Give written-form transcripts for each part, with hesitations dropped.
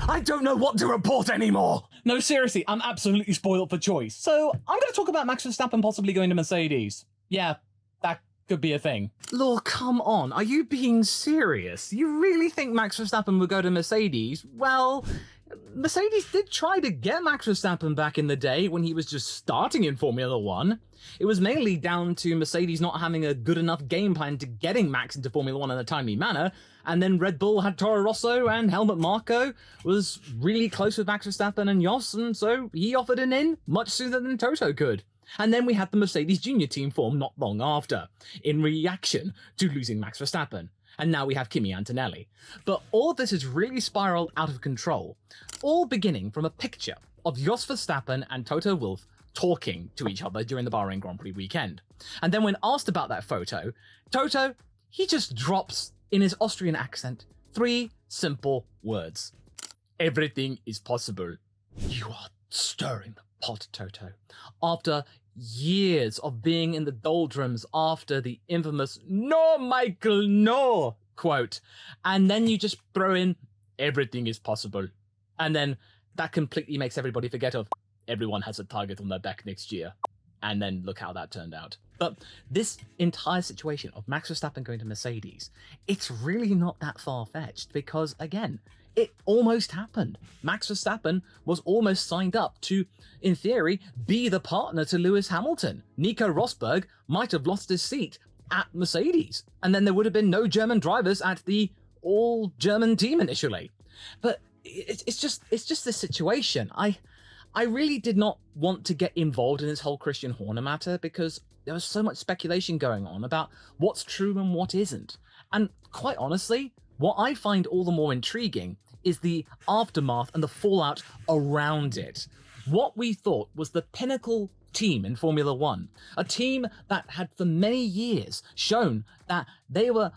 I don't know what to report anymore! No, seriously, I'm absolutely spoiled for choice. So, I'm going to talk about Max Verstappen possibly going to Mercedes. Yeah, that could be a thing. Law, come on, are you being serious? You really think Max Verstappen would go to Mercedes? Well, Mercedes did try to get Max Verstappen back in the day when he was just starting in Formula 1. It was mainly down to Mercedes not having a good enough game plan to getting Max into Formula 1 in a timely manner, and then Red Bull had Toro Rosso and Helmut Marko was really close with Max Verstappen and Jos, and so he offered an in much sooner than Toto could. And then we had the Mercedes Junior team form not long after, in reaction to losing Max Verstappen. And now we have Kimi Antonelli. But all of this has really spiraled out of control, all beginning from a picture of Jos Verstappen and Toto Wolff talking to each other during the Bahrain Grand Prix weekend. And then when asked about that photo, Toto, he just drops, in his Austrian accent, 3 simple words. Everything is possible. You are stirring the pot, Toto. After years of being in the doldrums after the infamous "No, Michael, no" quote, and then you just throw in "everything is possible," and then that completely makes everybody forget of everyone has a target on their back next year. And then look how that turned out. But this entire situation of Max Verstappen going to Mercedes, it's really not that far-fetched because, again, it almost happened. Max Verstappen was almost signed up to, in theory, be the partner to Lewis Hamilton. Nico Rosberg might have lost his seat at Mercedes, and then there would have been no German drivers at the all-German team initially. But it's just this situation. I really did not want to get involved in this whole Christian Horner matter because there was so much speculation going on about what's true and what isn't. And quite honestly, what I find all the more intriguing is the aftermath and the fallout around it. What we thought was the pinnacle team in Formula 1, a team that had for many years shown that they were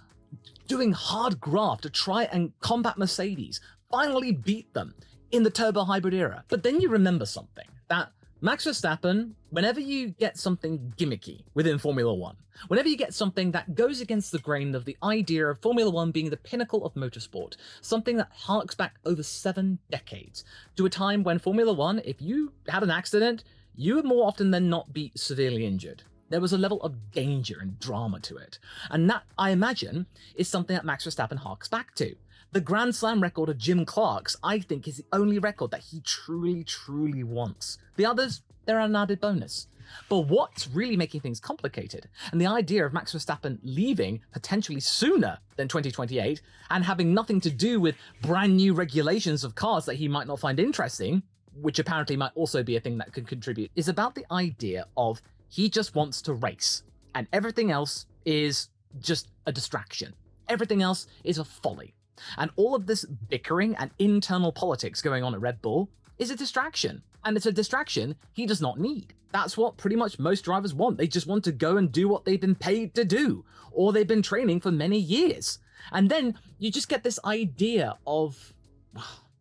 doing hard graft to try and combat Mercedes, finally beat them in the turbo hybrid era. But then you remember something, that Max Verstappen, whenever you get something gimmicky within Formula 1, whenever you get something that goes against the grain of the idea of Formula 1 being the pinnacle of motorsport, something that harks back over 7 decades, to a time when Formula 1, if you had an accident, you would more often than not be severely injured. There was a level of danger and drama to it. And that, I imagine, is something that Max Verstappen harks back to. The Grand Slam record of Jim Clark's, I think, is the only record that he truly, truly wants. The others, they're an added bonus. But what's really making things complicated, and the idea of Max Verstappen leaving potentially sooner than 2028, and having nothing to do with brand new regulations of cars that he might not find interesting, which apparently might also be a thing that could contribute, is about the idea of he just wants to race, and everything else is just a distraction. Everything else is a folly. And all of this bickering and internal politics going on at Red Bull is a distraction. And it's a distraction he does not need. That's what pretty much most drivers want. They just want to go and do what they've been paid to do, or they've been training for many years. And then you just get this idea of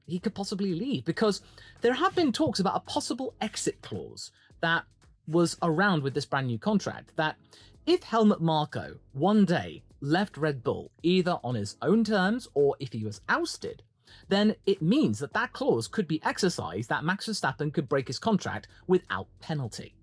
he could possibly leave, because there have been talks about a possible exit clause that was around with this brand new contract, that if Helmut Marko one day left Red Bull, either on his own terms or if he was ousted, then it means that that clause could be exercised, that Max Verstappen could break his contract without penalty.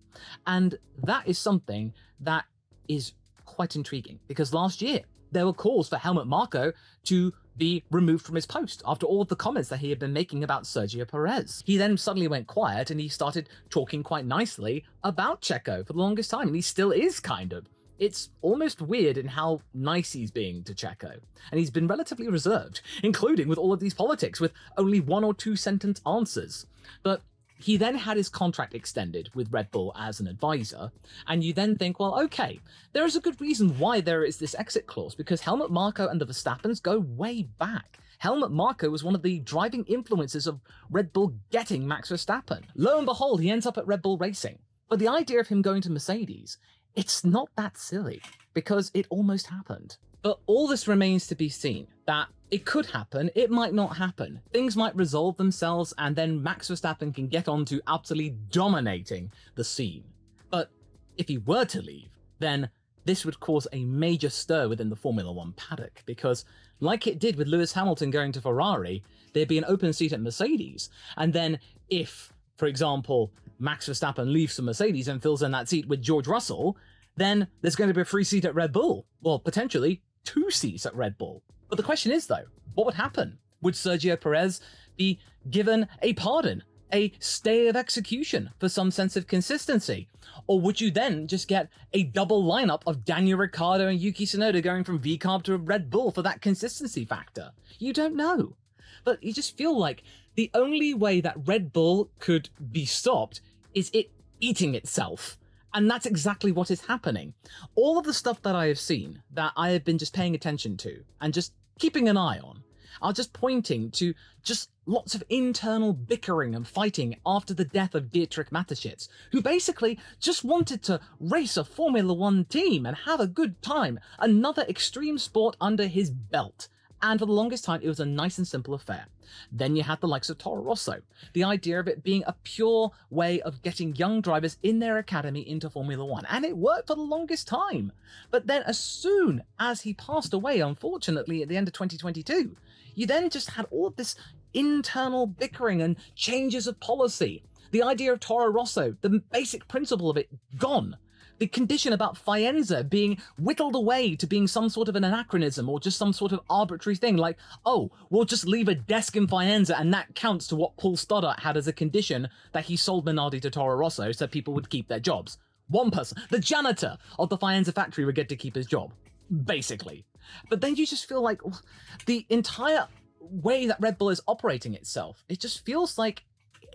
And that is something that is quite intriguing, because last year there were calls for Helmut Marko to be removed from his post after all of the comments that he had been making about Sergio Perez. He then suddenly went quiet and he started talking quite nicely about Checo for the longest time, and he still is kind of. It's almost weird in how nice he's being to Checo, and he's been relatively reserved, including with all of these politics, with only 1 or 2 sentence answers. But he then had his contract extended with Red Bull as an advisor, and you then think, well, okay, there is a good reason why there is this exit clause, because Helmut Marko and the Verstappens go way back. Helmut Marko was one of the driving influences of Red Bull getting Max Verstappen. Lo and behold, he ends up at Red Bull Racing. But the idea of him going to Mercedes, it's not that silly, because it almost happened. But all this remains to be seen, that it could happen, it might not happen. Things might resolve themselves, and then Max Verstappen can get on to absolutely dominating the scene. But if he were to leave, then this would cause a major stir within the Formula 1 paddock, because like it did with Lewis Hamilton going to Ferrari, there'd be an open seat at Mercedes. And then if, for example, Max Verstappen leaves for Mercedes and fills in that seat with George Russell, then there's going to be a free seat at Red Bull. Well, potentially 2 seats at Red Bull. But the question is, though, what would happen? Would Sergio Perez be given a pardon, a stay of execution for some sense of consistency? Or would you then just get a double lineup of Daniel Ricciardo and Yuki Tsunoda going from V-Carb to Red Bull for that consistency factor? You don't know. But you just feel like the only way that Red Bull could be stopped is it eating itself. And that's exactly what is happening. All of the stuff that I have seen, that I have been just paying attention to and just keeping an eye on, are just pointing to just lots of internal bickering and fighting after the death of Dietrich Mateschitz, who basically just wanted to race a Formula One team and have a good time, another extreme sport under his belt. And for the longest time, it was a nice and simple affair. Then you had the likes of Toro Rosso, the idea of it being a pure way of getting young drivers in their academy into Formula One, and it worked for the longest time. But then as soon as he passed away, unfortunately, at the end of 2022, you then just had all of this internal bickering and changes of policy. The idea of Toro Rosso, the basic principle of it, gone. The condition about Faenza being whittled away to being some sort of an anachronism or just some sort of arbitrary thing like, oh, we'll just leave a desk in Faenza and that counts to what Paul Stoddart had as a condition that he sold Minardi to Toro Rosso so people would keep their jobs. One person, the janitor of the Faenza factory, would get to keep his job, basically. But then you just feel like the entire way that Red Bull is operating itself, it just feels like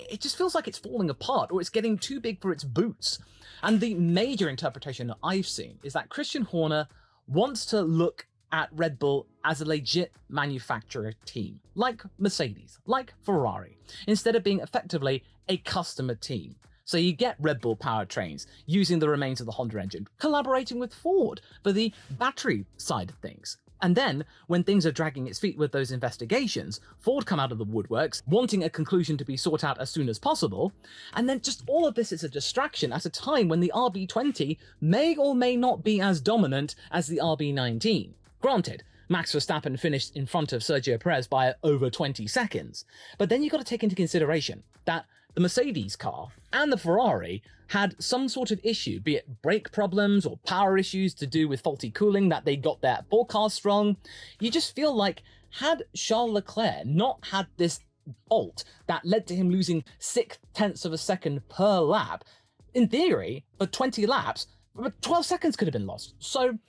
it's falling apart, or it's getting too big for its boots. And the major interpretation that I've seen is that Christian Horner wants to look at Red Bull as a legit manufacturer team, like Mercedes, like Ferrari, instead of being effectively a customer team. So you get Red Bull powertrains using the remains of the Honda engine, collaborating with Ford for the battery side of things. And then, when things are dragging its feet with those investigations, Ford come out of the woodworks, wanting a conclusion to be sought out as soon as possible, and then just all of this is a distraction at a time when the RB20 may or may not be as dominant as the RB19. Granted, Max Verstappen finished in front of Sergio Perez by over 20 seconds, but then you've got to take into consideration that the Mercedes car and the Ferrari had some sort of issue, be it brake problems or power issues to do with faulty cooling, that they got their forecast wrong. You just feel like, had Charles Leclerc not had this fault that led to him losing 0.6 of a second per lap, in theory, for 20 laps, 12 seconds could have been lost. So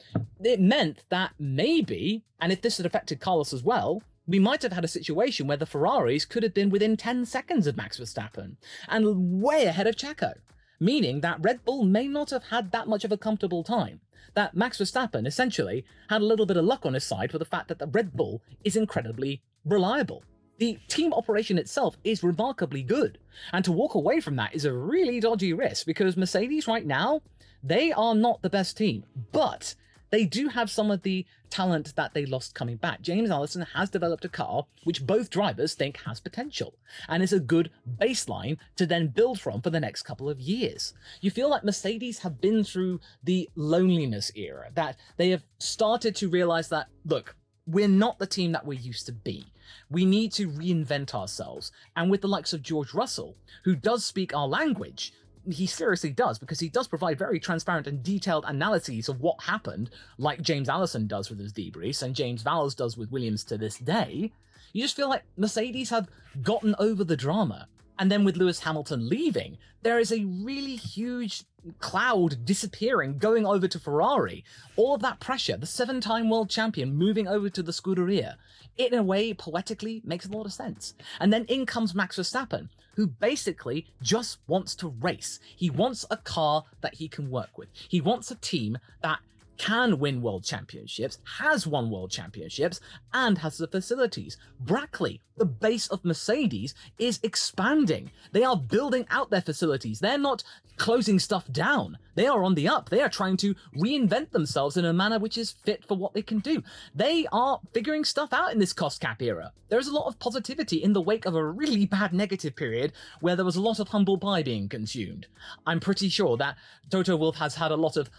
it meant that maybe, and if this had affected Carlos as well, we might have had a situation where the Ferraris could have been within 10 seconds of Max Verstappen and way ahead of Checo, meaning that Red Bull may not have had that much of a comfortable time, that Max Verstappen essentially had a little bit of luck on his side for the fact that the Red Bull is incredibly reliable. The team operation itself is remarkably good, and to walk away from that is a really dodgy risk because Mercedes right now, they are not the best team, but they do have some of the talent that they lost coming back. James Allison has developed a car which both drivers think has potential and is a good baseline to then build from for the next couple of years. You feel like Mercedes have been through the loneliness era, that they have started to realize that, look, we're not the team that we used to be. We need to reinvent ourselves. And with the likes of George Russell, who does speak our language, he seriously does, because he does provide very transparent and detailed analyses of what happened, like James Allison does with his debriefs and James Vowles does with Williams to this day. You just feel like Mercedes have gotten over the drama. And then with Lewis Hamilton leaving, there is a really huge cloud disappearing, going over to Ferrari. All of that pressure, the 7-time world champion moving over to the Scuderia, it in a way poetically makes a lot of sense. And then in comes Max Verstappen, who basically just wants to race. He wants a car that he can work with. He wants a team that can win world championships, has won world championships, and has the facilities. Brackley, the base of Mercedes, is expanding. They are building out their facilities. They're not closing stuff down. They are on the up. They are trying to reinvent themselves in a manner which is fit for what they can do. They are figuring stuff out in this cost cap era. There's a lot of positivity in the wake of a really bad negative period where there was a lot of humble pie being consumed. I'm pretty sure that Toto Wolff has had a lot of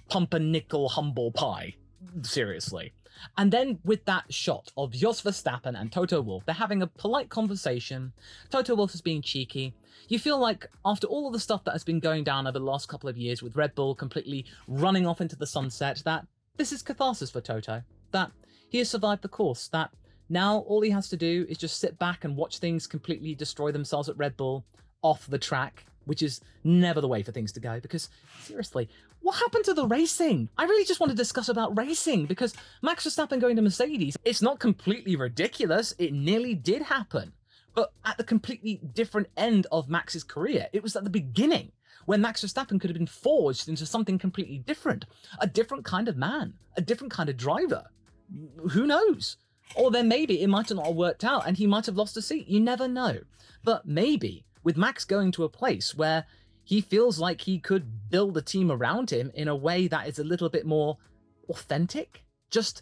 pumpernickel humble pie. Seriously. And then with that shot of Jos Verstappen and Toto Wolff, they're having a polite conversation. Toto Wolff is being cheeky. You feel like after all of the stuff that has been going down over the last couple of years with Red Bull completely running off into the sunset, that this is catharsis for Toto. That he has survived the course. That now all he has to do is just sit back and watch things completely destroy themselves at Red Bull off the track, which is never the way for things to go. Because seriously, what happened to the racing? I really just want to discuss about racing, because Max Verstappen going to Mercedes, it's not completely ridiculous. It nearly did happen. But at the completely different end of Max's career. It was at the beginning when Max Verstappen could have been forged into something completely different. A different kind of man, a different kind of driver. Who knows? Or then maybe it might have not worked out and he might have lost a seat. You never know. But maybe with Max going to a place where he feels like he could build a team around him in a way that is a little bit more authentic, just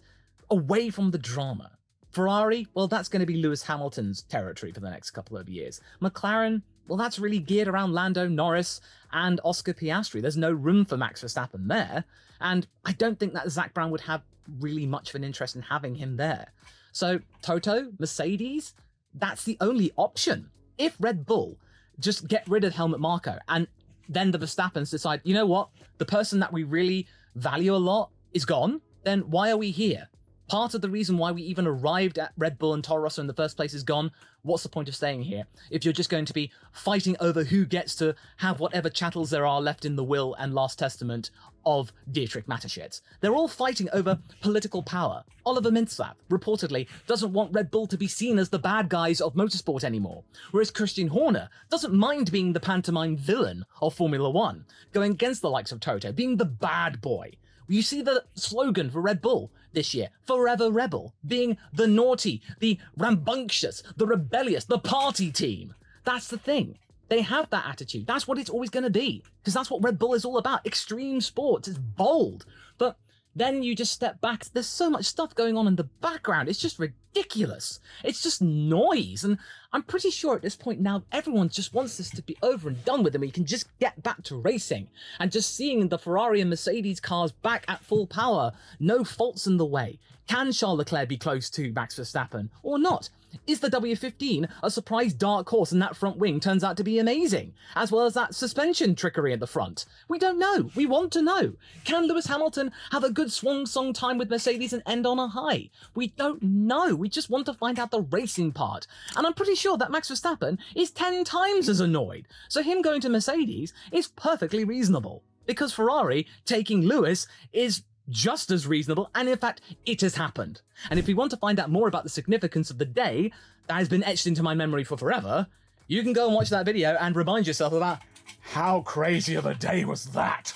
away from the drama. Ferrari, well, that's going to be Lewis Hamilton's territory for the next couple of years. McLaren, well, that's really geared around Lando Norris and Oscar Piastri. There's no room for Max Verstappen there. And I don't think that Zach Brown would have really much of an interest in having him there. So Toto, Mercedes, that's the only option. If Red Bull just get rid of Helmut Marko and then the Verstappens decide, you know what, the person that we really value a lot is gone, then why are we here? Part of the reason why we even arrived at Red Bull and Toro Rosso in the first place is gone. What's the point of staying here if you're just going to be fighting over who gets to have whatever chattels there are left in the will and last testament of Dietrich Mateschitz? They're all fighting over political power. Oliver Mintzlaff, reportedly, doesn't want Red Bull to be seen as the bad guys of motorsport anymore, whereas Christian Horner doesn't mind being the pantomime villain of Formula One, going against the likes of Toto, being the bad boy. You see the slogan for Red Bull this year, Forever Rebel, being the naughty, the rambunctious, the rebellious, the party team. That's the thing. They have that attitude. That's what it's always going to be, because that's what Red Bull is all about. Extreme sports. It's bold. But then you just step back. There's so much stuff going on in the background. It's just ridiculous. It's just noise. And I'm pretty sure at this point now, everyone just wants this to be over and done with, and we can just get back to racing and just seeing the Ferrari and Mercedes cars back at full power. No faults in the way. Can Charles Leclerc be close to Max Verstappen or not? Is the W15 a surprise dark horse and that front wing turns out to be amazing, as well as that suspension trickery at the front? We don't know. We want to know. Can Lewis Hamilton have a good swan song time with Mercedes and end on a high? We don't know. We just want to find out the racing part. And I'm pretty sure that Max Verstappen is 10 times as annoyed. So him going to Mercedes is perfectly reasonable, because Ferrari taking Lewis is just as reasonable, and in fact, it has happened. And if we want to find out more about the significance of the day that has been etched into my memory for forever, you can go and watch that video and remind yourself about how crazy of a day was that.